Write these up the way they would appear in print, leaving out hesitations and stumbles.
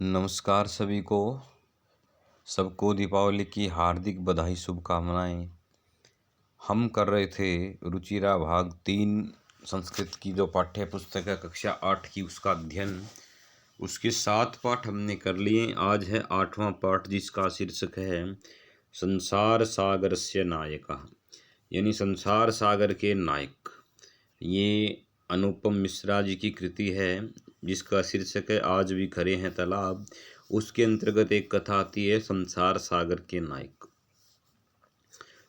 नमस्कार सभी को। सबको दीपावली की हार्दिक बधाई शुभकामनाएं। हम कर रहे थे रुचिरा भाग 3 संस्कृत की जो पाठ्य पुस्तक है कक्षा 8 की, उसका अध्ययन। उसके 7 पाठ हमने कर लिए। आज है 8वां पाठ, जिसका शीर्षक है संसार सागरस्य नायकः, यानी संसार सागर के नायक। ये अनुपम मिश्रा जी की कृति है, जिसका शीर्षक है आज भी खरे हैं तालाब। उसके अंतर्गत एक कथा आती है संसार सागर के नायक।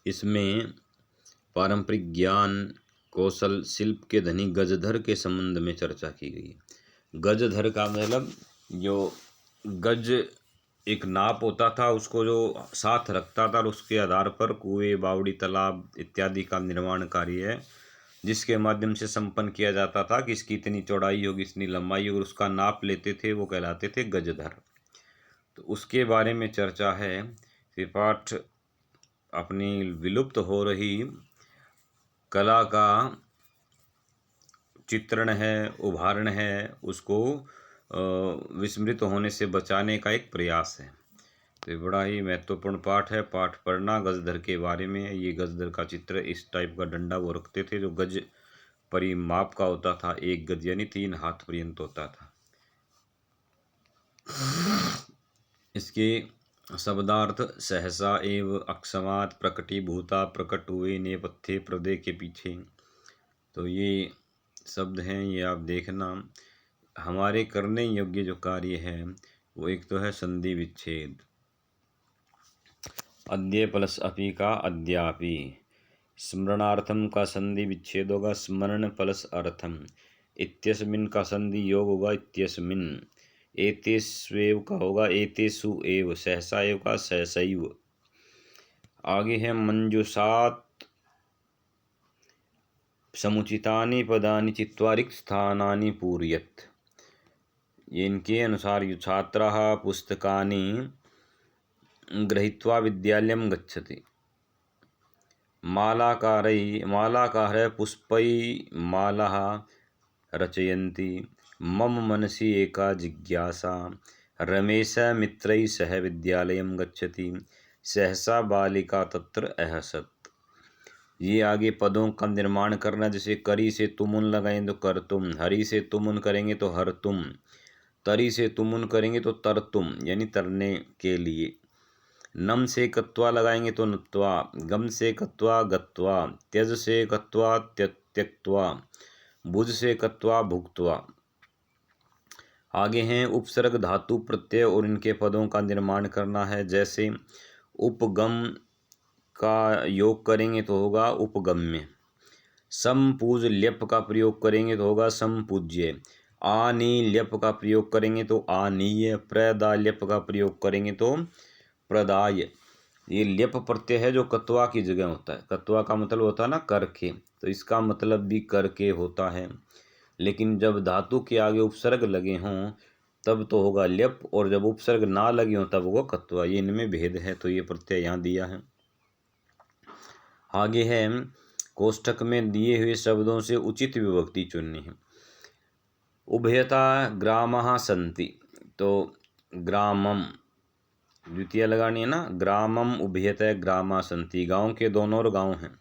इसमें पारंपरिक ज्ञान, कौशल, शिल्प के धनी गजधर के संबंध में चर्चा की गई है। गजधर का मतलब, जो गज एक नाप होता था, उसको जो साथ रखता था और उसके आधार पर कुएं, बावड़ी, तालाब इत्यादि का निर्माण कार्य है, जिसके माध्यम से संपन्न किया जाता था कि इसकी इतनी चौड़ाई होगी, इतनी लंबाई होगी, उसका नाप लेते थे, वो कहलाते थे गजधर। तो उसके बारे में चर्चा है। ये पाठ अपनी विलुप्त हो रही कला का चित्रण है, उदाहरण है, उसको विस्मृत होने से बचाने का एक प्रयास है। तो ये बड़ा ही महत्वपूर्ण पाठ है। पाठ पढ़ना गजधर के बारे में। ये गजधर का चित्र, इस टाइप का डंडा वो रखते थे जो गज परिमाप का होता था। 1 गज यानी 3 हाथ पर्यंत होता था। इसके शब्दार्थ सहसा एव अकस्मात् प्रकटीभूता, प्रकट हुए नेपथ्य पर्दे के पीछे। तो ये शब्द हैं, ये आप देखना। हमारे करने योग्य जो कार्य है वो एक तो है संधि विच्छेद। अद्य प्लस अपि का अद्यापि, स्मरणार्थम का संधि विच्छेद होगा स्मरण प्लस अर्थम। इत्यस्मिन का संधि योग होगा इत्यस्मिन। एतेष्वेव का होगा एतेषु एव। सहसा एव का सहसैव। आगे है मंजूषात् समुचितानि पदानि चित्वा रिक्तस्थानानि पूरयेत्। ये इनके अनुसार छात्राः पुस्तकानि गृहीत्वा विद्यालयं गच्छति। मालाकारः पुष्पै मालाः रचयन्ति। मम मनसि एका जिज्ञासा, रमेशः मित्रैः सह विद्यालयं गच्छति। सहसा बालिका तत्र अहसत्। ये आगे पदों का निर्माण करना, जैसे करी से तुमुन लगाएं तो कर तुम, हरी से तुमुन करेंगे तो हर तुम, तरी से तुमुन करेंगे तो तर तुम, यानी तरने के लिए। नम से कत्वा लगाएंगे तो नत्वा, गम से कत्वा गत्वा, त्यज से कत्वा त्यक्त्वा, भुज से कत्वा भुक्त्वा। आगे हैं उपसर्ग, धातु, प्रत्यय और इनके पदों का निर्माण करना है। जैसे उपगम का योग करेंगे तो होगा उपगम्य। समपूज ल्यप का प्रयोग करेंगे तो होगा समपूज्य। आनील्यप का प्रयोग करेंगे तो आनीय। प्रदाल्यप का प्रयोग करेंगे तो प्रदाय। ये ल्यप प्रत्यय है जो कत्वा की जगह होता है। कत्वा का मतलब होता है ना करके, तो इसका मतलब भी करके होता है। लेकिन जब धातु के आगे उपसर्ग लगे हों तब तो होगा ल्यप, और जब उपसर्ग ना लगे हों तब होगा कत्वा। ये इनमें भेद है, तो ये प्रत्यय यहाँ दिया है। आगे है कोष्ठक में दिए हुए शब्दों से उचित विभक्ति चुननी है। उभयता ग्रामः सन्ति, तो ग्रामम द्वितीय लगानी है ना। ग्रामम उभयतः ग्रामा सन्ति, गांव के दोनों और गांव हैं।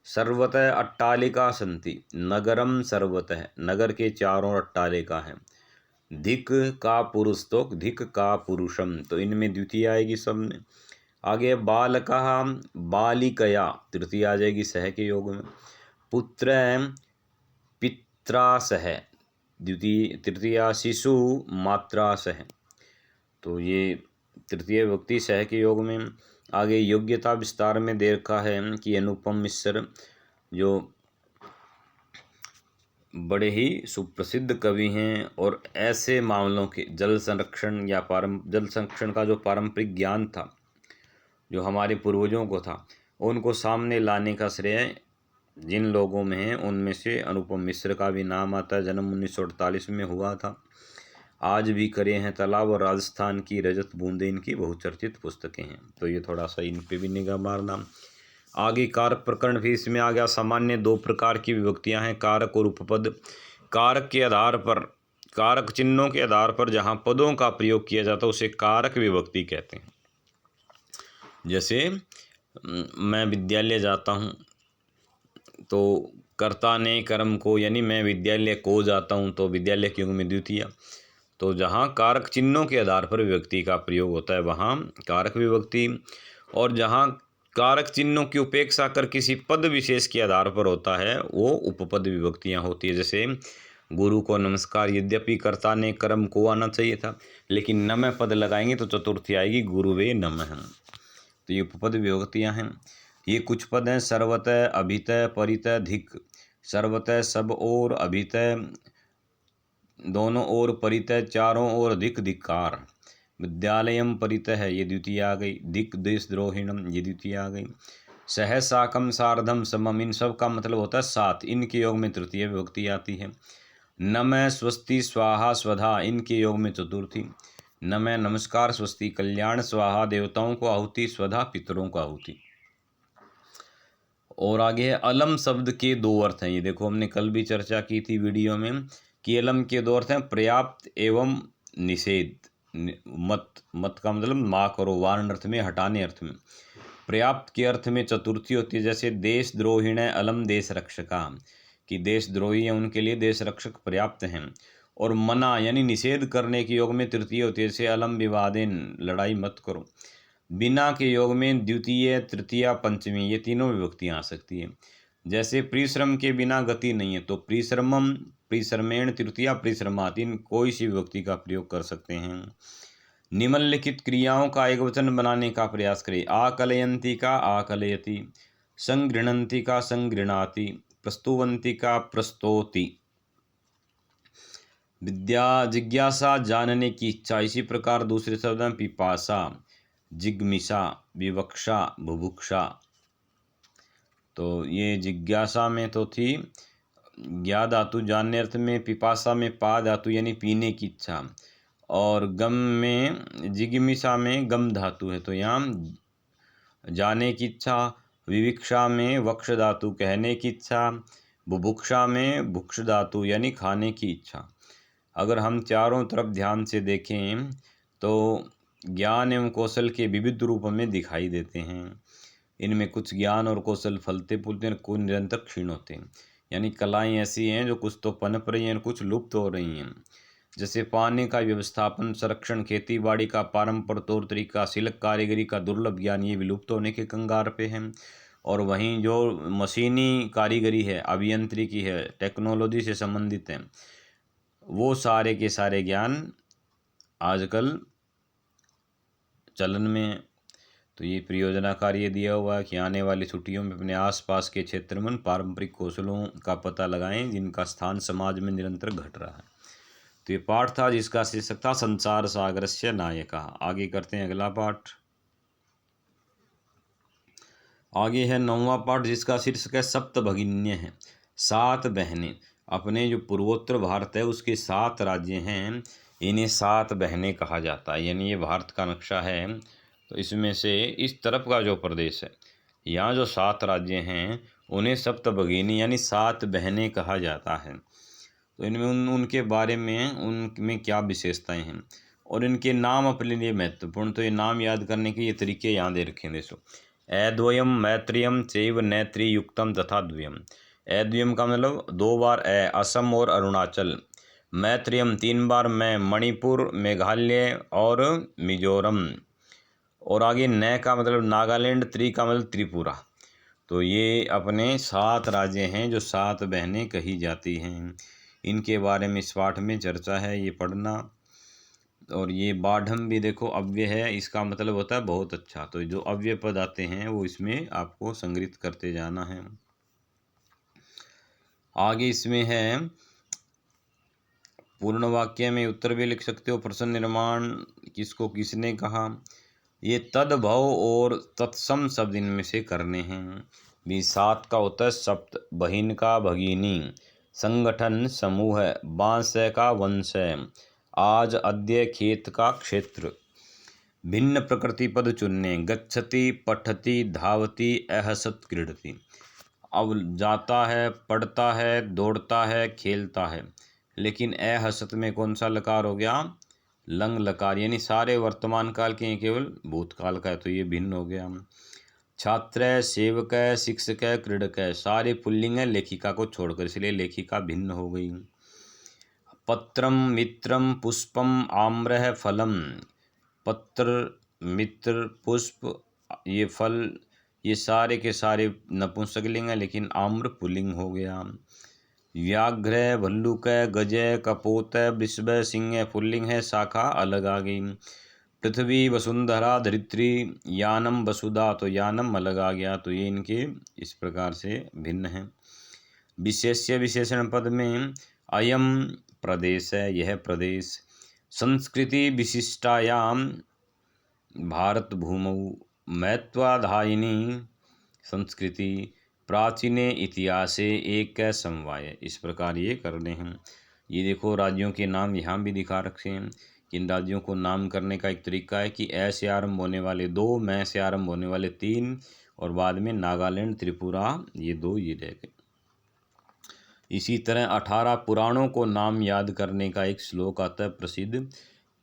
सर्वतः अट्टालिका सन्ति, नगरम सर्वतः, नगर के चारों अट्टालिका हैं। धिक का पुरुष तो धिक का पुरुषम, तो इनमें द्वितीय आएगी सब में। आगे बालकः बालिकया, तृतीय आ जाएगी सह के योग में। पुत्र पित्रा सह, द्वितीय तृतीया। शिशु मात्रा सह, तो ये तृतीय विभक्ति सह के योग में। आगे योग्यता विस्तार में दे रखा है कि अनुपम मिश्र जो बड़े ही सुप्रसिद्ध कवि हैं और ऐसे मामलों के जल संरक्षण या जल संरक्षण का जो पारंपरिक ज्ञान था, जो हमारे पूर्वजों को था, उनको सामने लाने का श्रेय जिन लोगों में है उनमें से अनुपम मिश्र का भी नाम आता है। जन्म 1948 में हुआ था। आज भी करे हैं तालाब और राजस्थान की रजत बूंदें इनकी बहुचर्चित पुस्तकें हैं। तो ये थोड़ा सा इन पे भी निगाह मारना। आगे कारक प्रकरण भी इसमें आ गया। सामान्य 2 प्रकार की विभक्तियां हैं, कारक और उपपद। कारक के आधार पर कारक चिन्हों के आधार पर जहाँ पदों का प्रयोग किया जाता है उसे कारक विभक्ति कहते हैं। जैसे मैं विद्यालय जाता हूँ, तो कर्ता ने कर्म को, यानी मैं विद्यालय को जाता हूँ, तो विद्यालय के युग में द्वितीय। तो जहाँ कारक चिन्हों के आधार पर विभक्ति का प्रयोग होता है वहाँ कारक विभक्ति, और जहाँ कारक चिन्हों की उपेक्षा कर किसी पद विशेष के आधार पर होता है वो उपपद विभक्तियाँ होती है। जैसे गुरु को नमस्कार, यद्यपि कर्ता ने कर्म को आना चाहिए था, लेकिन नमः पद लगाएंगे तो चतुर्थी आएगी गुरुवे नमः। तो ये उपपद विभक्तियाँ हैं। ये कुछ पद हैं: सर्वतः, अभितः, परितः, धिक। सर्वतः सब ओर, अभितः दोनों ओर, परितः चारों ओर, धिक धिक्कार। विद्यालयम परितः है, ये द्वितीय आ गई। धिक देशद्रोहिणम, ये द्वितीय आ गई। सह साकम सार्धम समम, इन सब का मतलब होता है साथ, इनके योग में तृतीय विभक्ति आती है। नमः स्वस्ति स्वाहा स्वधा, इनके योग में चतुर्थी। नमः नमस्कार, स्वस्ति कल्याण, स्वाहा देवताओं को आहुति, स्वधा पितरों को आहुति। और आगे है अलम शब्द के दो अर्थ हैं। ये देखो हमने कल भी चर्चा की थी वीडियो में कि अलम के दो अर्थ हैं, पर्याप्त एवं निषेध। मत, मत का मतलब माँ करो, वारण अर्थ में, हटाने अर्थ में। पर्याप्त के अर्थ में चतुर्थी होती है। जैसे देशद्रोहिण अलम देश रक्षका, कि देशद्रोही है उनके लिए देश रक्षक पर्याप्त हैं। और मना यानी निषेध करने के योग में तृतीय होती है। जैसे अलम विवादेन, लड़ाई मत करो। बिना के योग में द्वितीय, तृतीया, पंचमी, ये तीनों विभक्तियाँ आ सकती हैं। जैसे परिश्रम के बिना गति नहीं है, तो परिश्रमम, परिश्रमेण, तृतीया, परिश्रमात्, इन कोई सी विभक्ति का प्रयोग कर सकते हैं। निम्नलिखित क्रियाओं का एक वचन बनाने का प्रयास करें। आकलयंती का आकलयति, संगृह्णन्ति का संगृह्णाति, प्रस्तुवन्ति का प्रस्तौति। विद्या, जिज्ञासा, जानने की इच्छा। इसी प्रकार दूसरे शब्द में पिपासा, जिग्मिषा, विवक्षा, बुभुक्षा। तो ये जिज्ञासा में तो थी ज्ञा धातु जानने अर्थ में, पिपासा में पा धातु यानी पीने की इच्छा, और गम में, जिग्मिषा में गम धातु है तो यहाँ जाने की इच्छा। विविक्षा में वक्ष धातु कहने की इच्छा। बुभुक्षा में भुक्ष धातु यानी खाने की इच्छा। अगर हम चारों तरफ ध्यान से देखें तो ज्ञान एवं कौशल के विविध रूपों में दिखाई देते हैं। इनमें कुछ ज्ञान और कौशल फलते फूलते हैं, कुछ निरंतर क्षीण होते हैं। यानी कलाएं ऐसी हैं जो कुछ तो पनप रही हैं, कुछ लुप्त हो रही हैं। जैसे पानी का व्यवस्थापन, संरक्षण, खेती बाड़ी का पारंपरिक तौर तरीका, सिल्क कारीगरी का दुर्लभ ज्ञान, ये विलुप्त होने के कंगार पे हैं। और वहीं जो मशीनी कारीगरी है, अभियंत्रिकी है, टेक्नोलॉजी से संबंधित हैं, वो सारे के सारे ज्ञान आजकल चलन में। तो ये परियोजना कार्य दिया हुआ है कि आने वाली छुट्टियों में अपने आसपास के क्षेत्र में पारंपरिक कौशलों का पता लगाएं जिनका स्थान समाज में निरंतर घट रहा है। तो ये पाठ था जिसका शीर्षक था संसार सागरस्य नायकः। आगे करते हैं अगला पाठ। आगे है 9वां पाठ जिसका शीर्षक है सप्त भगिन्य है, 7 बहनें। अपने जो पूर्वोत्तर भारत है उसके 7 राज्य हैं, इन्हें 7 बहनें कहा जाता है। यानी ये भारत का नक्शा है तो इसमें से इस तरफ का जो प्रदेश है, यहाँ जो 7 राज्य हैं उन्हें सप्त भगिनी यानी 7 बहनें कहा जाता है। तो इनमें उनके बारे में, उनमें क्या विशेषताएं हैं और इनके नाम अपने लिए महत्वपूर्ण। तो ये नाम याद करने के ये तरीके यहाँ दे रखे हैं। देखो, अद्वयम, मैत्रियम, चैव नैत्री युक्तम तथा द्वयम। अद्वयम का मतलब 2 बार असम और अरुणाचल। मैत्रियम 3 बार मैं, मणिपुर, मेघालय और मिजोरम। और आगे न का मतलब नागालैंड, त्रि का मतलब त्रिपुरा। तो ये अपने 7 राज्य हैं जो 7 बहनें कही जाती हैं। इनके बारे में इस पाठ में चर्चा है, ये पढ़ना। और ये बाढ़म भी देखो अव्यय है, इसका मतलब होता है बहुत अच्छा। तो जो अव्यय पद आते हैं वो इसमें आपको संग्रहित करते जाना है। आगे इसमें है पूर्ण वाक्य में उत्तर भी लिख सकते हो। प्रश्न निर्माण, किसको किसने कहा। ये तद्भव और तत्सम शब्द इनमें से करने हैं। भी 7 का होता है सप्त, बहिन का भगिनी, संगठन समूह, बांस का वंश, आज, अद्य, खेत का क्षेत्र। भिन्न प्रकृति पद चुनने, गच्छति, पठति, धावति, अहसत, क्रीडति। अब जाता है, पढ़ता है, दौड़ता है, खेलता है। लेकिन ए हसत में कौन सा लकार हो गया, लंग लकार, यानी सारे वर्तमान काल के हैं, केवल भूतकाल का है, तो ये भिन्न हो गया। छात्र, सेवक, शिक्षक, क्रीडक, सारे पुल्लिंग है लेखिका को छोड़कर, इसलिए लेखिका भिन्न हो गई। पत्रम, मित्रम, पुष्पम, आम्र, फलम, पत्र, मित्र, पुष्प, ये फल, ये सारे के सारे नपुंसकलिंग है, लेकिन आम्र पुल्लिंग हो गया। व्याघ्र, भल्लुक, गज, कपोत, वृषभ, सिंह पुल्लिंग है, शाखा अलग आ गई। पृथ्वी, वसुंधरा, धरित्री, यानम, वसुधा, तो यानम अलग आ गया, तो ये इनके इस प्रकार से भिन्न है। विशेष्य, विशेषण पद में अयम प्रदेश है, यह प्रदेश। संस्कृति विशिष्टायाम भारत भूमौ महत्वाधायिनी संस्कृति, प्राचीने इतिहासे एक समवाय, इस प्रकार ये करने हैं। ये देखो राज्यों के नाम यहाँ भी दिखा रखे हैं। इन राज्यों को नाम करने का एक तरीका है कि ए से आरंभ होने वाले 2, मैं से आरंभ होने वाले 3, और बाद में नागालैंड, त्रिपुरा, ये 2 ये रह गए। इसी तरह 18 पुराणों को नाम याद करने का एक श्लोक आता है प्रसिद्ध,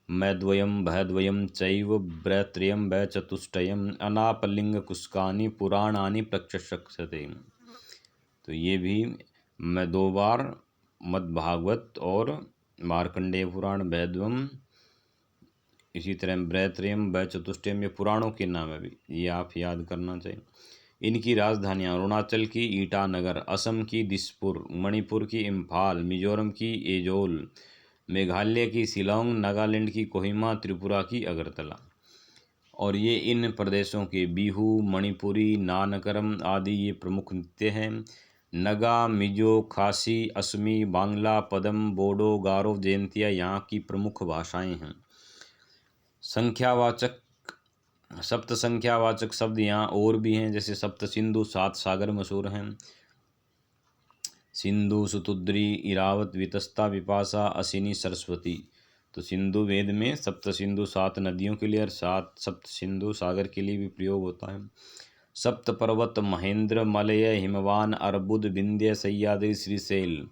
मैद्वयम भयद्वयम चैव ब्रैत्रयम वै चतुष्टयम अनापलिंग कुस्कानि पुराणानि प्रक्षक्षते। तो ये भी मैं 2 बार मद्भागवत और मार्कंडेय पुराण, वैद्वम, इसी तरह ब्रैत्रयम वै चतुष्टयम, ये पुराणों के नाम है भी, ये आप याद करना चाहिए। इनकी राजधानियाँ अरुणाचल की ईटानगर, असम की दिसपुर, मणिपुर की इम्फाल, मिजोरम की एजोल, मेघालय की शिलोंग, नागालैंड की कोहिमा, त्रिपुरा की अगरतला। और ये इन प्रदेशों के बिहू, मणिपुरी, नानकरम आदि ये प्रमुख नृत्य हैं। नगा, मिजो, खासी, असमी, बांग्ला, पदम, बोडो, गारो, जयंतिया यहाँ की प्रमुख भाषाएं हैं। संख्यावाचक, सप्त संख्यावाचक शब्द यहाँ और भी हैं, जैसे सप्त सिंधु, 7 सागर मशहूर हैं। सिंधु, सुतुद्री, इरावत, वितस्ता, विपाशा, असिनी, सरस्वती। तो सिंधु वेद में सप्त सिंधु 7 नदियों के लिए और 7 सप्त सिंधु सागर के लिए भी प्रयोग होता है। सप्त पर्वत, महेंद्र, मलय, हिमवान, अर्बुद, विंध्य, सह्याद्री, श्रीशैल।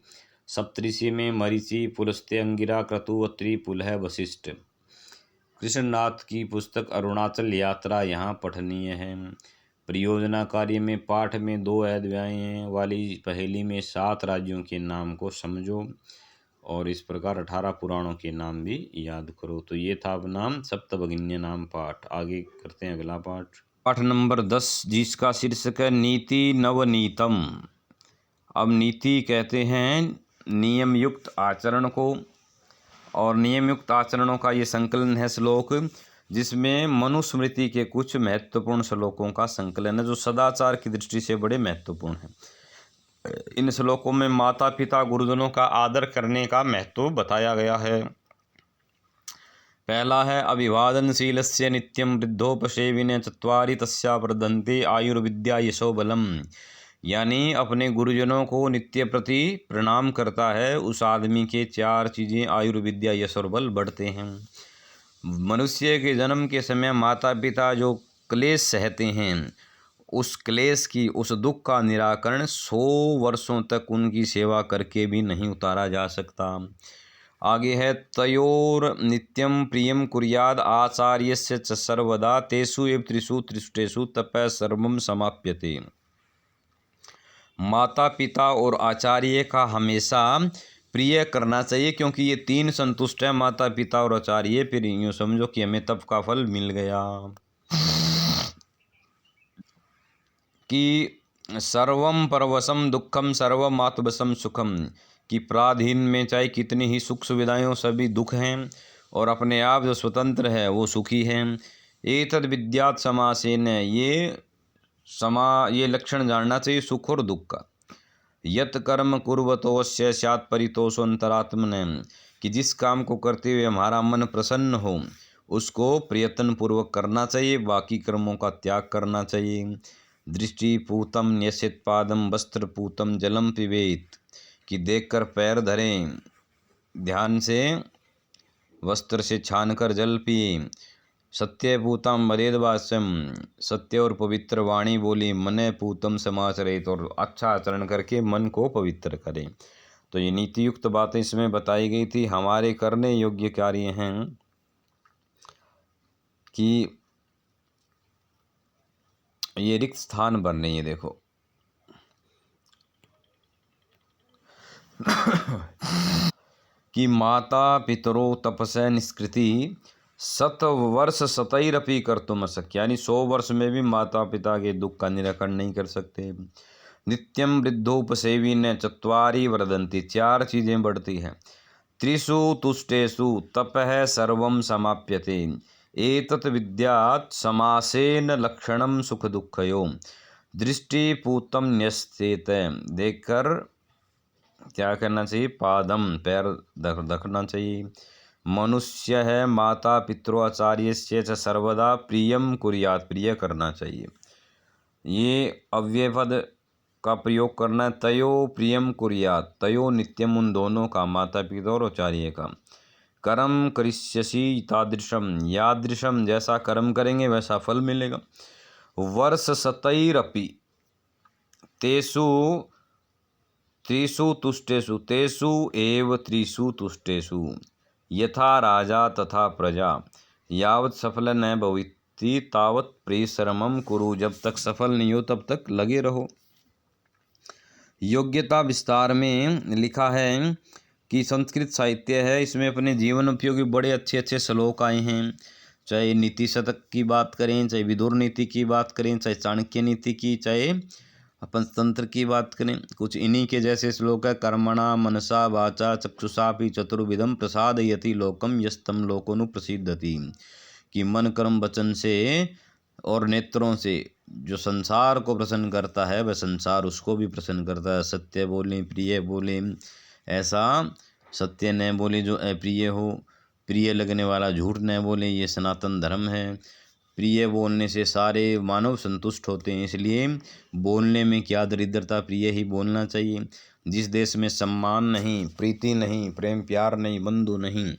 सप्तऋषि में मरीचि, पुलस्त्य, अंगिरा, क्रतु, अत्रि, पुलह, वशिष्ठ। कृष्णनाथ की पुस्तक अरुणाचल यात्रा यहाँ पठनीय है। परियोजना कार्य में पाठ में 2 अध्यायों वाली पहेली में 7 राज्यों के नाम को समझो, और इस प्रकार 18 पुराणों के नाम भी याद करो। तो ये था अपना सप्तभगिन्य नाम पाठ। आगे करते हैं अगला पाठ। पाठ नंबर 10, जिसका शीर्षक है नीति नवनीतम। अब नीति कहते हैं नियम युक्त आचरण को, और नियम युक्त आचरणों का ये संकलन है श्लोक, जिसमें मनुस्मृति के कुछ महत्वपूर्ण श्लोकों का संकलन है जो सदाचार की दृष्टि से बड़े महत्वपूर्ण हैं। इन श्लोकों में माता पिता गुरुजनों का आदर करने का महत्व बताया गया है। पहला है अभिवादनशीलस्य नित्यं वृद्धोपसेविने चत्वारि तस्या वर्धन्ते आयुर्विद्या यशो बलम, यानी अपने गुरुजनों को नित्य प्रति प्रणाम करता है उस आदमी के 4 चीज़ें आयुर्विद्या यश और बल बढ़ते हैं। मनुष्य के जन्म के समय माता पिता जो क्लेश सहते हैं, उस क्लेश की, उस दुख का निराकरण 100 वर्षों तक उनकी सेवा करके भी नहीं उतारा जा सकता। आगे है तयोर नित्यम प्रियम कुर्याद आचार्यस्य च सर्वदा तेषु एव त्रिषु त्रिष्टेषु तपः सर्वम समाप्यते। माता पिता और आचार्य का हमेशा प्रिय करना चाहिए, क्योंकि ये 3 संतुष्ट हैं, माता पिता और आचार्य, फिर यूँ समझो कि हमें तप का फल मिल गया। कि सर्वम परवशम दुखम सर्वम आत्मवशम सुखम, कि पराधीन में चाहे कितनी ही सुख सुविधाएं हो, सभी दुख हैं, और अपने आप जो स्वतंत्र है वो सुखी है। एतद् विद्यात् समासेन, ये लक्षण जानना चाहिए सुख और दुख का। यत कर्म कुर्वतोस्य स्यात् परितोषो अंतरात्मन, कि जिस काम को करते हुए हमारा मन प्रसन्न हो उसको प्रयत्न पूर्वक करना चाहिए, बाकी कर्मों का त्याग करना चाहिए। दृष्टि पूतम न्यसित पादम वस्त्र पूतम जलम पिबेत, कि देखकर पैर धरें, ध्यान से वस्त्र से छानकर जल पिए। सत्य पूतम वदेदवास्यम, सत्य और पवित्र वाणी बोली। मन पूतम समाचरित, और अच्छा आचरण करके मन को पवित्र करें। तो ये नीति युक्त बातें इसमें बताई गई थी। हमारे करने योग्य कार्य हैं कि ये रिक्त स्थान बन रही है। देखो कि माता पितरो तपसे निष्कृति 100 वर्ष शतैरपि कर्तुम अशक्य, यानी 100 वर्ष में भी माता पिता के दुख का निराकरण नहीं कर सकते। नित्यम वृद्धोपसेवी न चत्वारि वर्धन्ति, 4 चीजें बढ़ती हैं। त्रिषु तुष्टेषु तपः सर्वं समाप्यते, एतत् विद्यात् समासेन लक्षणम सुख दुःखयो, दृष्टिपूतं न्यस्येत। देखकर क्या करना चाहिए? पादम, पैर रखना चाहिए। मनुष्य है माता पितृआचार्य से सर्वदा प्रियम कुर्यात्, प्रिय करना चाहिए। ये अव्यय पद का प्रयोग करना है। तयो प्रियम कुर्यात्, तयो नित्यम, उन दोनों का, माता पिता और आचार्य का। कर्म करिष्यसि तादृशम, यादृशम, जैसा कर्म करेंगे वैसा फल मिलेगा। वर्ष शतैरपि तेषु त्रिषु तुष्टेषु, तेषु एव त्रिषु तुष्टेषु, यथा राजा तथा प्रजा, यावत् सफल न भविष्यति तावत् परिश्रमं कुरु, जब तक सफल नहीं हो तब तक लगे रहो। योग्यता विस्तार में लिखा है कि संस्कृत साहित्य है, इसमें अपने जीवन उपयोगी बड़े अच्छे अच्छे श्लोक आए हैं। चाहे नीति शतक की बात करें, चाहे विदुर नीति की बात करें, चाहे चाणक्य नीति की, चाहे अपन तंत्र की बात करें, कुछ इन्हीं के जैसे श्लोक है। कर्मणा मनसा वाचा चक्षुषापि चतुर्विधम प्रसादयति लोकम यस्तम लोकोनु प्रसिद्धति, कि मन कर्म वचन से और नेत्रों से जो संसार को प्रसन्न करता है वह संसार उसको भी प्रसन्न करता है। सत्य बोले, प्रिय बोले, ऐसा सत्य न बोले जो अप्रिय हो, प्रिय लगने वाला झूठ न बोले, ये सनातन धर्म है। प्रिय बोलने से सारे मानव संतुष्ट होते हैं, इसलिए बोलने में क्या दरिद्रता, प्रिय ही बोलना चाहिए। जिस देश में सम्मान नहीं, प्रीति नहीं, प्रेम प्यार नहीं, बंधु नहीं,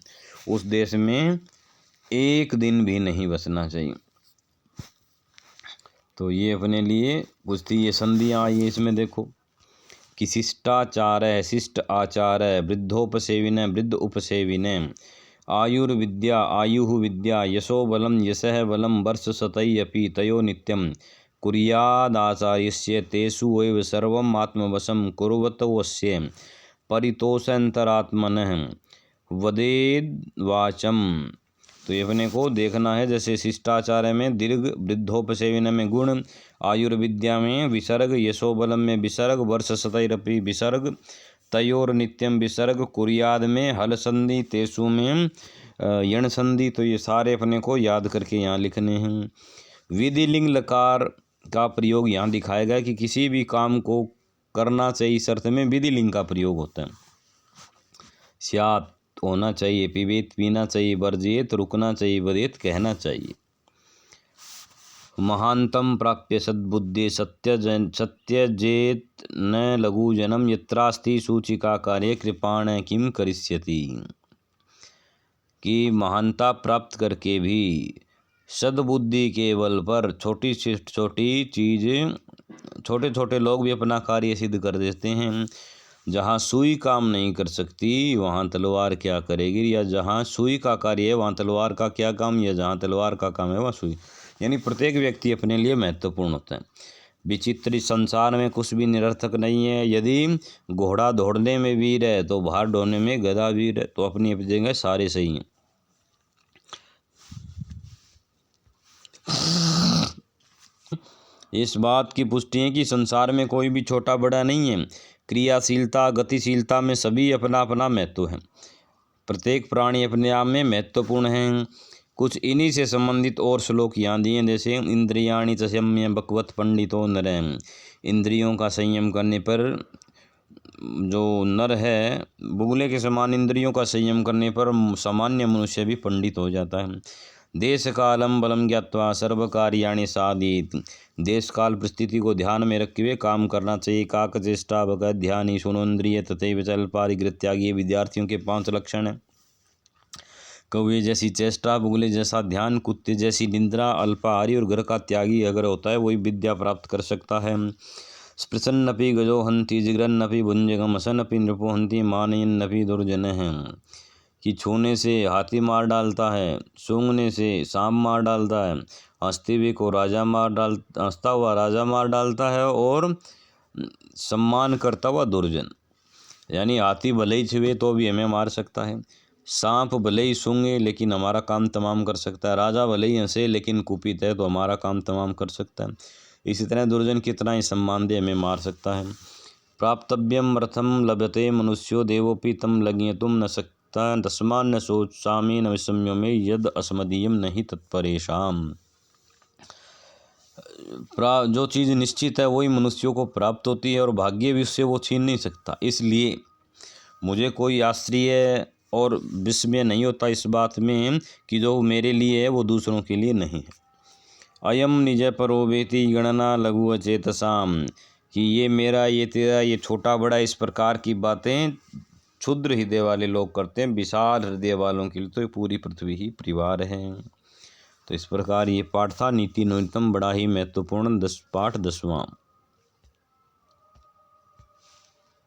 उस देश में एक दिन भी नहीं बसना चाहिए। तो ये अपने लिए पूछती ये संधियाँ आई है इसमें। देखो कि शिष्टाचार है, शिष्ट आचार है, वृद्धोपसेविन, वृद्ध उपसेविन, आयुर्विद्या, आयुः विद्या, यशो बलम, यशः बलम, वर्ष शतैरपि तयो नित्यम कुर्यादाचार्यस्य, तेषु एव सर्वम् आत्मवशं कुर्वतोऽस्य परितोषान्तरात्मनः वदेद् वाचम। तो ये अपने को देखना है, जैसे शिष्टाचार में दीर्घ, वृद्धोपसेविन में गुण, आयुर्विद्या में विसर्ग, यशोबलम में विसर्ग, वर्ष शतैरपि विसर्ग, तयोर नित्यम विसर्ग, कुर्याद में हल संधि, तेसु में यण संधि। तो ये सारे अपने को याद करके यहाँ लिखने हैं। विधिलिंग लकार का प्रयोग यहाँ दिखाया गया कि किसी भी काम को करना चाहिए, इस अर्थ में विधिलिंग का प्रयोग होता है। स्यात् होना चाहिए, पिबेत पीना चाहिए, वर्जित रुकना चाहिए, वदेत कहना चाहिए। महांतम प्राप्य सद्बुद्धि सत्यजेत न लघु जनम, यत्रास्ति सूचिका कार्य कृपाण किम करिष्यति, कि महानता प्राप्त करके भी सद्बुद्धि के बल पर छोटी से छोटी चीज़, छोटे छोटे लोग भी अपना कार्य सिद्ध कर देते हैं। जहाँ सुई काम नहीं कर सकती वहाँ तलवार क्या करेगी, या जहाँ सुई का कार्य है वहाँ तलवार का क्या काम, या जहाँ तलवार का काम है वहाँ सुई। यानी प्रत्येक व्यक्ति अपने लिए महत्वपूर्ण होता है। विचित्र संसार में कुछ भी निरर्थक नहीं है। यदि घोड़ा दौड़ने में वीर है तो भार ढोने में गधा वीर है, तो अपनी अपनी जगह सारे सही हैं। इस बात की पुष्टि है कि संसार में कोई भी छोटा बड़ा नहीं है। क्रियाशीलता, गतिशीलता में सभी अपना अपना महत्व है। प्रत्येक प्राणी अपने आप में महत्वपूर्ण है। कुछ इन्हीं से संबंधित और श्लोक यहाँ दिए, जैसे इंद्रियाणि च संयम्य भगवत पंडितो नर, इंद्रियों का संयम करने पर जो नर है, बुगले के समान इंद्रियों का संयम करने पर सामान्य मनुष्य भी पंडित हो जाता है। देश कालम बलम ज्ञात्वा सर्व कार्याणि साधित, देश काल परिस्थिति को ध्यान में रखे हुए काम करना चाहिए। काक चेष्टा भगत ध्यानी सुनोन्द्रिय तथैव जलपारिगृत्यागी, विद्यार्थियों के 5 लक्षण हैं। कौवे जैसी चेष्टा, बुगले जैसा ध्यान, कुत्ते जैसी निंद्रा, अल्पाहारी और घर का त्यागी अगर होता है वही विद्या प्राप्त कर सकता है। स्पृशन्नपि गजो हन्ति जिगरन्नपि भुञ्जगमसन्नपि नृपो हन्ति मानयन्नपि दुर्जनः। कि छूने से हाथी मार डालता है, सूंघने से सांप मार डालता है, हंसते हंसता हुआ राजा मार डालता है, और सम्मान करता हुआ दुर्जन। यानी हाथी भले ही छुए तो भी हमें मार सकता है, सांप भले ही सूंघे लेकिन हमारा काम तमाम कर सकता है, राजा भले ही हंसे लेकिन कुपित है तो हमारा काम तमाम कर सकता है। इसी तरह दुर्जन कितना ही सम्मान दे हमें मार सकता है। प्राप्तव्यम रथम लभते मनुष्यो देवोपि तम लज्ञतुम न सकता तस्मान न सोचामि न विस्मयो में यद अस्मदीयम नहीं तत्परेशाम। जो चीज़ निश्चित है वही मनुष्यों को प्राप्त होती है और भाग्य भी उससे वो छीन नहीं सकता। इसलिए मुझे कोई आश्चर्य और विस्मय नहीं होता इस बात में कि जो मेरे लिए है वो दूसरों के लिए नहीं है। अयम निज परो वेति गणना लघु अचेतसाम। कि ये मेरा, ये तेरा, ये छोटा बड़ा, इस प्रकार की बातें क्षुद्र हृदय वाले लोग करते हैं। विशाल हृदय वालों के लिए तो पूरी पृथ्वी ही परिवार है। तो इस प्रकार ये पाठ था नीति न्यूनतम, बड़ा ही महत्वपूर्ण पाठ 10वां।